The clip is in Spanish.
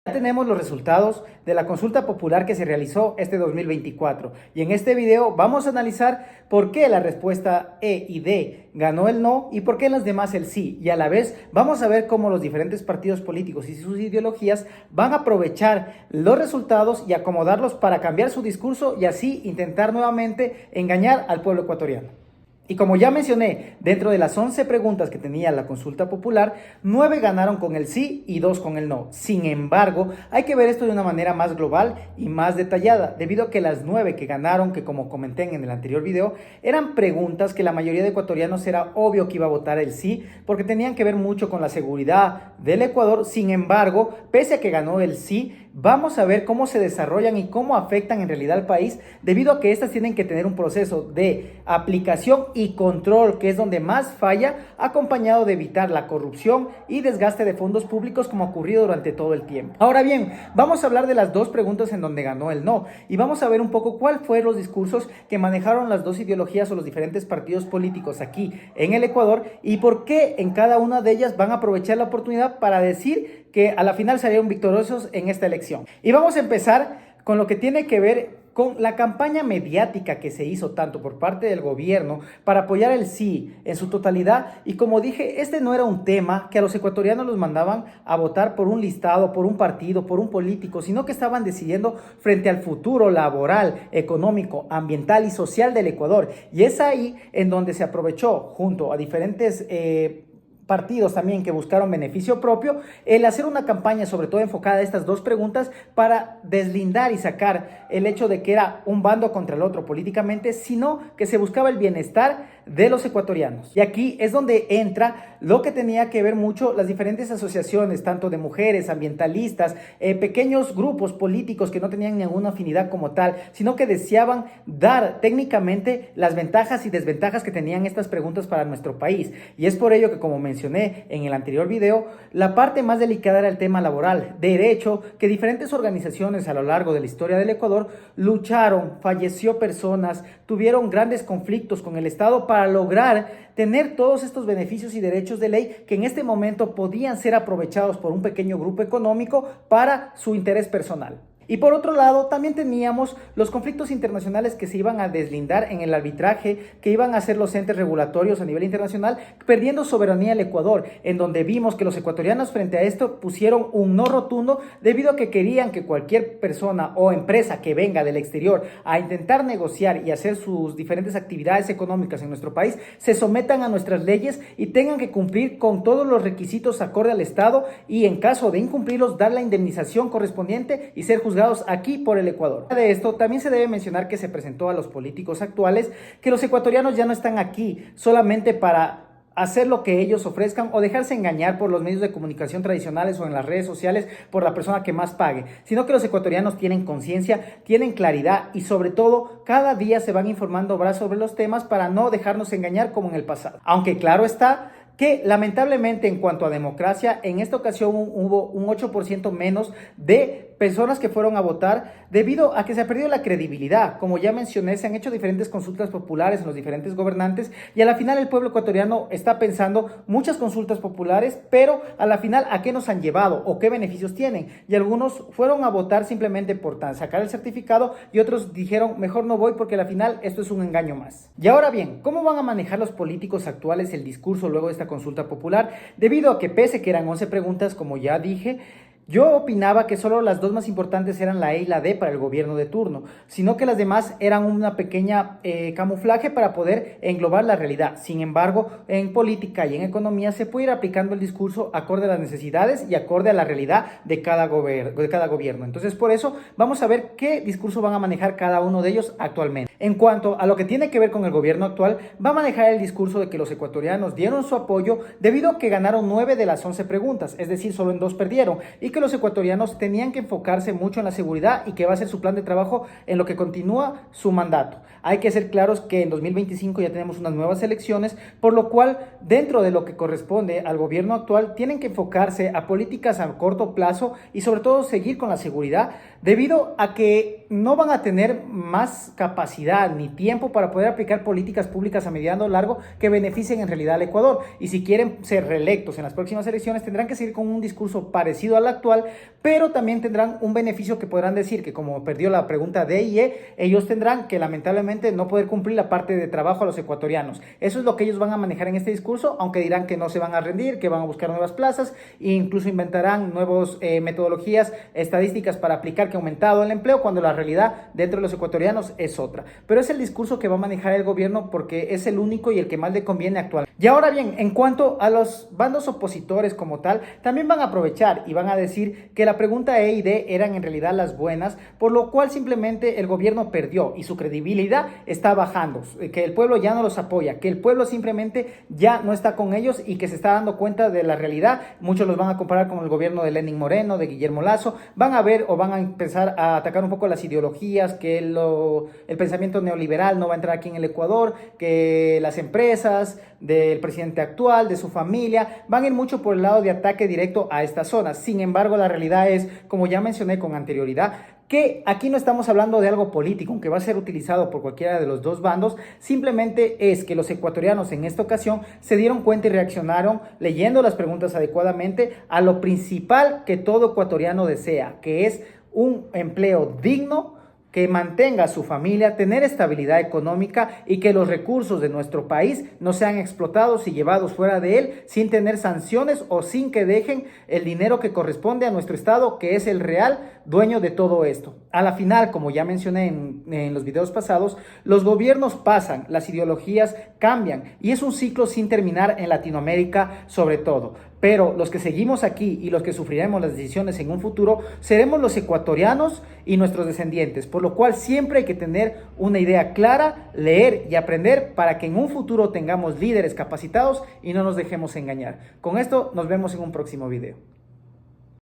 Ya tenemos los resultados de la consulta popular que se realizó este 2024 y en este video vamos a analizar por qué la respuesta E y D ganó el no y por qué en las demás el sí, y a la vez vamos a ver cómo los diferentes partidos políticos y sus ideologías van a aprovechar los resultados y acomodarlos para cambiar su discurso y así intentar nuevamente engañar al pueblo ecuatoriano. Y como ya mencioné, dentro de las 11 preguntas que tenía la consulta popular, 9 ganaron con el sí y 2 con el no. Sin embargo, hay que ver esto de una manera más global y más detallada, debido a que las 9 que ganaron, que como comenté en el anterior video, eran preguntas que la mayoría de ecuatorianos era obvio que iba a votar el sí, porque tenían que ver mucho con la seguridad del Ecuador. Sin embargo, pese a que ganó el sí, vamos a ver cómo se desarrollan y cómo afectan en realidad al país, debido a que estas tienen que tener un proceso de aplicación y control, que es donde más falla, acompañado de evitar la corrupción y desgaste de fondos públicos como ha ocurrido durante todo el tiempo. Ahora bien, vamos a hablar de las dos preguntas en donde ganó el no y vamos a ver un poco cuál fueron los discursos que manejaron las dos ideologías o los diferentes partidos políticos aquí en el Ecuador y por qué en cada una de ellas van a aprovechar la oportunidad para decir que a la final salieron victoriosos en esta elección. Y vamos a empezar con lo que tiene que ver con la campaña mediática que se hizo tanto por parte del gobierno para apoyar el sí en su totalidad. Y como dije, este no era un tema que a los ecuatorianos los mandaban a votar por un listado, por un partido, por un político, sino que estaban decidiendo frente al futuro laboral, económico, ambiental y social del Ecuador. Y es ahí en donde se aprovechó junto a diferentes partidos también que buscaron beneficio propio, el hacer una campaña sobre todo enfocada a estas dos preguntas para deslindar y sacar el hecho de que era un bando contra el otro políticamente, sino que se buscaba el bienestar de los ecuatorianos. Y aquí es donde entra lo que tenía que ver mucho las diferentes asociaciones, tanto de mujeres, ambientalistas, pequeños grupos políticos que no tenían ninguna afinidad como tal, sino que deseaban dar técnicamente las ventajas y desventajas que tenían estas preguntas para nuestro país. Y es por ello que, como mencioné en el anterior video, la parte más delicada era el tema laboral. De hecho, que diferentes organizaciones a lo largo de la historia del Ecuador lucharon, falleció personas, tuvieron grandes conflictos con el Estado para lograr tener todos estos beneficios y derechos de ley que en este momento podían ser aprovechados por un pequeño grupo económico para su interés personal. Y por otro lado, también teníamos los conflictos internacionales que se iban a deslindar en el arbitraje, que iban a ser los entes regulatorios a nivel internacional, perdiendo soberanía el Ecuador, en donde vimos que los ecuatorianos frente a esto pusieron un no rotundo debido a que querían que cualquier persona o empresa que venga del exterior a intentar negociar y hacer sus diferentes actividades económicas en nuestro país, se sometan a nuestras leyes y tengan que cumplir con todos los requisitos acorde al Estado y en caso de incumplirlos, dar la indemnización correspondiente y ser juzgados aquí por el Ecuador. De esto también se debe mencionar que se presentó a los políticos actuales que los ecuatorianos ya no están aquí solamente para hacer lo que ellos ofrezcan o dejarse engañar por los medios de comunicación tradicionales o en las redes sociales por la persona que más pague, sino que los ecuatorianos tienen conciencia, tienen claridad y sobre todo cada día se van informando más sobre los temas para no dejarnos engañar como en el pasado. Aunque claro está que lamentablemente en cuanto a democracia, en esta ocasión hubo un 8% menos de personas que fueron a votar debido a que se ha perdido la credibilidad. Como ya mencioné, se han hecho diferentes consultas populares en los diferentes gobernantes y a la final el pueblo ecuatoriano está pensando muchas consultas populares, pero a la final ¿a qué nos han llevado o qué beneficios tienen? Y algunos fueron a votar simplemente por sacar el certificado y otros dijeron mejor no voy porque a la final esto es un engaño más. Y ahora bien, ¿cómo van a manejar los políticos actuales el discurso luego de esta consulta popular? Debido a que pese que eran 11 preguntas, como ya dije, yo opinaba que solo las dos más importantes eran la E y la D para el gobierno de turno, sino que las demás eran una pequeña camuflaje para poder englobar la realidad. Sin embargo, en política y en economía se puede ir aplicando el discurso acorde a las necesidades y acorde a la realidad de cada gobierno. Entonces, por eso vamos a ver qué discurso van a manejar cada uno de ellos actualmente. En cuanto a lo que tiene que ver con el gobierno actual, va a manejar el discurso de que los ecuatorianos dieron su apoyo debido a que ganaron 9 de las 11 preguntas, es decir, solo en 2 perdieron, y que los ecuatorianos tenían que enfocarse mucho en la seguridad y que va a ser su plan de trabajo en lo que continúa su mandato. Hay que ser claros que en 2025 ya tenemos unas nuevas elecciones, por lo cual dentro de lo que corresponde al gobierno actual tienen que enfocarse a políticas a corto plazo y sobre todo seguir con la seguridad debido a que no van a tener más capacidad ni tiempo para poder aplicar políticas públicas a mediano o largo que beneficien en realidad al Ecuador. Y si quieren ser reelectos en las próximas elecciones, tendrán que seguir con un discurso parecido al actual, pero también tendrán un beneficio que podrán decir que como perdió la pregunta D y E, ellos tendrán que lamentablemente no poder cumplir la parte de trabajo a los ecuatorianos. Eso es lo que ellos van a manejar en este discurso, aunque dirán que no se van a rendir, que van a buscar nuevas plazas e incluso inventarán nuevas metodologías estadísticas para aplicar que ha aumentado el empleo, cuando la realidad dentro de los ecuatorianos es otra. Pero es el discurso que va a manejar el gobierno porque es el único y el que más le conviene actualmente. Y ahora bien, en cuanto a los bandos opositores como tal, también van a aprovechar y van a decir que la pregunta E y D eran en realidad las buenas, por lo cual simplemente el gobierno perdió y su credibilidad está bajando, que el pueblo ya no los apoya, que el pueblo simplemente ya no está con ellos y que se está dando cuenta de la realidad. Muchos los van a comparar con el gobierno de Lenín Moreno, de Guillermo Lasso, van a ver o van a empezar a atacar un poco las ideologías, que el pensamiento neoliberal no va a entrar aquí en el Ecuador, que las empresas del presidente actual, de su familia, van a ir mucho por el lado de ataque directo a estas zonas. Sin embargo, la realidad es, como ya mencioné con anterioridad, que aquí no estamos hablando de algo político, aunque va a ser utilizado por cualquiera de los dos bandos. Simplemente es que los ecuatorianos en esta ocasión se dieron cuenta y reaccionaron leyendo las preguntas adecuadamente a lo principal que todo ecuatoriano desea, que es un empleo digno, que mantenga a su familia, tener estabilidad económica y que los recursos de nuestro país no sean explotados y llevados fuera de él sin tener sanciones o sin que dejen el dinero que corresponde a nuestro Estado, que es el real dueño de todo esto. A la final, como ya mencioné en los videos pasados, los gobiernos pasan, las ideologías cambian y es un ciclo sin terminar en Latinoamérica sobre todo. Pero los que seguimos aquí y los que sufriremos las decisiones en un futuro seremos los ecuatorianos y nuestros descendientes, por lo cual siempre hay que tener una idea clara, leer y aprender para que en un futuro tengamos líderes capacitados y no nos dejemos engañar. Con esto nos vemos en un próximo video.